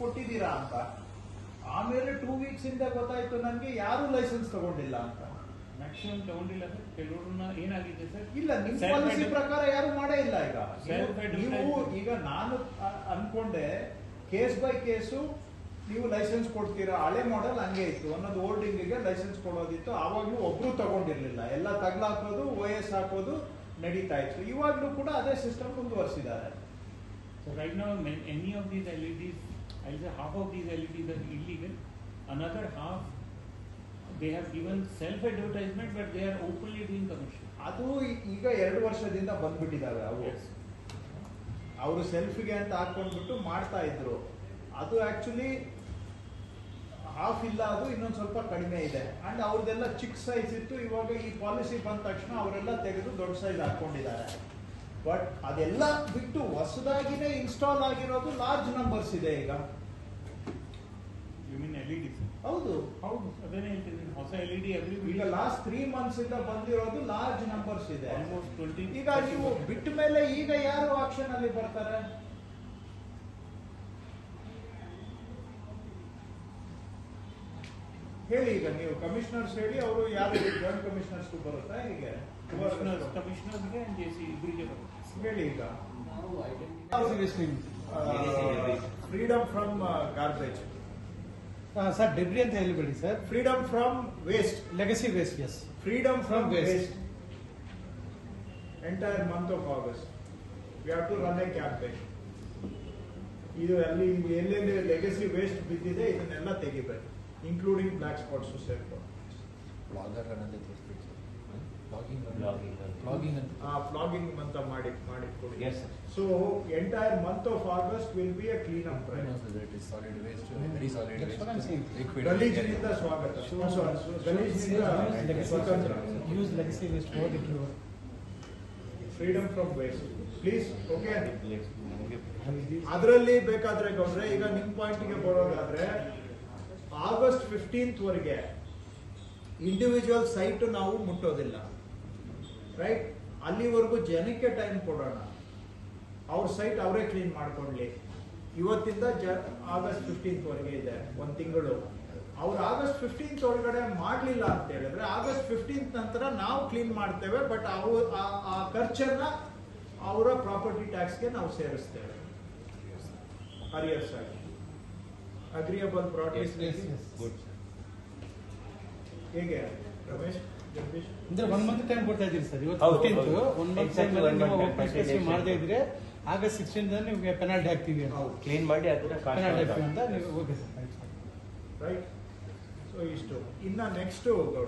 ಕೊಟ್ಟಿದ್ದೀರಾ ಅಂತ. ಆಮೇಲೆ 2 ವೀಕ್ಸ್ ಇಂದ ಗೊತ್ತಾಯ್ತು ನನಗೆ ಯಾರು ಲೈಸೆನ್ಸ್ ತಗೊಂಡಿಲ್ಲ ಅಂತ. ಮ್ಯಾಕ್ಸಿಮಮ್ ತಗೊಂಡಿಲ್ಲ ಸರ್, ಕೆಲವ್ರನ್ನ ಏನಾಗಿದೆ ಸರ್, ಇಲ್ಲ ನಿಮ್ಮ ಪಾಲಿಸಿ ಪ್ರಕಾರ ಯಾರು ಮಾಡೇ ಇಲ್ಲ. ನೀವು ಈಗ ನಾನು ಅನ್ಕೊಂಡೆ ಕೇಸ್ ಬೈ ಕೇಸು ನೀವು ಲೈಸೆನ್ಸ್ ಕೊಡ್ತೀರಾ, ಹಳೆ ಮಾಡೆಲ್ ಹಂಗೆ ಇತ್ತು ಅನ್ನೋದು. ಹೋಲ್ಡಿಂಗಿಗೆ ಲೈಸೆನ್ಸ್ ಕೊಡೋದಿತ್ತು, ಆವಾಗ್ಲೂ ಒಬ್ರು ತಗೊಂಡಿರ್ಲಿಲ್ಲ, ಎಲ್ಲ ತಗ್ಲಾಕೋದು OS ಹಾಕೋದು ನಡೀತಾ ಇತ್ತು. ಇವಾಗ್ಲೂ ಕೂಡ ಅದೇ ಸಿಸ್ಟಮ್ ಮುಂದುವರಿಸಿದ್ದಾರೆ. So right now any of these LEDs, I'll say half of these LEDs are illegal, another half they have given self advertisement but they are openly doing commercial. ಅದು ಈಗ 2 ವರ್ಷದಿಂದ ಬಂದ್ಬಿಟ್ಟಿದ್ದಾವೆ ಅವು. ಅವರು ಸೆಲ್ಫಿಗೆ ಅಂತ ಹಾಕೊಂಡ್ಬಿಟ್ಟು ಮಾಡ್ತಾ ಇದ್ರು. ಅದು ಆಕ್ಚುಲಿ ಹಾಫ್ ಇಲ್ಲ, ಅದು ಇನ್ನೊಂದು ಸ್ವಲ್ಪ ಕಡಿಮೆ ಇದೆ. ಅಂಡ್ ಅವ್ರದ್ದೆಲ್ಲ ಚಿಕ್ಕ ಸೈಜ್ ಇತ್ತು. ಇವಾಗ ಈ ಪಾಲಿಸಿ ಬಂದ ತಕ್ಷಣ ಅವರೆಲ್ಲ ತೆಗೆದು ದೊಡ್ಡ ಸೈಜ್ ಹಾಕೊಂಡಿದ್ದಾರೆ. ಬಟ್ ಅದೆಲ್ಲ ಬಿಟ್ಟು ಹೊಸದಾಗಿನೇ ಇನ್ಸ್ಟಾಲ್ ಆಗಿರೋದು ಲಾರ್ಜ್ ನಂಬರ್ಸ್ ಇದೆ ಈಗ. You mean LEDs? ಹೌದು ಹೌದು, ಅದೇನೇ ಹೇಳ್ತೀನಿ, ಹೊಸ LED ಈಗ ಲಾಸ್ಟ್ 3 months ಇಂದ ಬಂದಿರೋದು ಲಾರ್ಜ್ ನಂಬರ್ಸ್ ಇದೆ. ಆಲ್ಮೋಸ್ಟ್ 20. ಈಗ ನೀವು ಬಿಟ್ಟ ಮೇಲೆ ಈಗ ಯಾರು ಆಕ್ಷನ್ ಅಲ್ಲಿ ಬರ್ತಾರೆ? ಹೇಳಿ, ಈಗ ನೀವು ಕಮಿಷನರ್ಸ್ ಹೇಳಿ, ಅವರು ಯಾರು ಜಾಯಿಂಟ್ ಕಮಿಷನರ್ಸ್ ಬರುತ್ತಾ? ಹೀಗೆ ಕಮಿಷನರ್ಗೆ JC ಇಬ್ಬರಿಗೆ ಬರುತ್ತೆ. ಹೇಳಿ ಈಗ. Freedom from garbage sir, debris ಅಂತ ಹೇಳಿಬಿಡಿ sir. Freedom from waste, legacy waste. Yes, freedom from waste. Entire month of August we have to run a campaign. ಇದು ಅಲ್ಲಿ ಎಲ್ಲೆಲ್ಲಿ ಲೆಗಸಿ ವೇಸ್ಟ್ ಬಿದ್ದಿದೆ ಇದನ್ನೆಲ್ಲ ತೆಗಿಬೇಕು, ಇನ್ಕ್ಲೂಡಿಂಗ್ ಬ್ಲಾಕ್ ಸ್ಪಾಟ್ಸ್ ಸೇರ್ಕೊಂಡು. ಫ್ಲಾಗಿಂಗ್ ಅಂತ ಮಾಡಿ ಕೊಡಿ. So entire month of August will be a clean up drive. ಗಲೀಜಿನಿಂದ ಸ್ವಾಗತ, ಗಲೀಜಿನಿಂದ ಸ್ವತಂತ್ರ. Use legacy waste for it your freedom from waste please. Okay, ಅದರಲ್ಲಿ ಬೇಕಾದ್ರೆ ಗೌಡ್ರೆ, ಈಗ ನಿಮ್ ಪಾಯಿಂಟ್ಗೆ ಬರೋದಾದ್ರೆ ಆಗಸ್ಟ್ 15th ವರೆಗೆ ಇಂಡಿವಿಜುವಲ್ ಸೈಟ್ ನಾವು ಮುಟ್ಟೋದಿಲ್ಲ, ರೈಟ್? ಅಲ್ಲಿವರೆಗೂ ಜನಕ್ಕೆ ಟೈಮ್ ಕೊಡೋಣ, ಅವ್ರ ಸೈಟ್ ಅವರೇ ಕ್ಲೀನ್ ಮಾಡ್ಕೊಳ್ಳಿ. ಇವತ್ತಿಂದ ಆಗಸ್ಟ್ 15th ವರೆಗೆ ಇದೆ, 1 ತಿಂಗಳು. ಅವ್ರು ಆಗಸ್ಟ್ 15th ಒಳಗಡೆ ಮಾಡಲಿಲ್ಲ ಅಂತ ಹೇಳಿದ್ರೆ ಆಗಸ್ಟ್ 15th ನಂತರ ನಾವು ಕ್ಲೀನ್ ಮಾಡ್ತೇವೆ. ಬಟ್ ಆ ಖರ್ಚನ್ನ ಅವರ ಪ್ರಾಪರ್ಟಿ ಟ್ಯಾಕ್ಸ್ಗೆ ನಾವು ಸೇರಿಸ್ತೇವೆ ಅರಿಯರ್ಸ್ ಆಗಿ. ಅಗ್ರಿಯಬಲ್ ಪ್ರಾಡಕ್ಟ್ಸ್ ಹೇಗೆ ರಮೇಶ್ ಜಗದೀಶ್? ಅಂದ್ರೆ 1 month ಟೈಮ್ ಕೊಡ್ತಾ ಇದ್ದೀರಿ ಸರ್. ಇವತ್ತು 15th 1 month ಟೈಮ್ ಮಾಡದೇ ಇದ್ರೆ ಆಗಸ್ಟ್ 16th ನಿಮಗೆ ಪೆನಾಲ್ಟಿ ಹಾಕ್ತೀವಿ, ಕ್ಲೀನ್ ಮಾಡಿ ಅದನ್ನ ಪೆನಾಲ್ಟಿ ಹಾಕ್ತೀವಿ ಅಂತ ನೀವು. Okay sir, right. ಸೊ ಇಷ್ಟು. ಇನ್ನ ನೆಕ್ಸ್ಟ್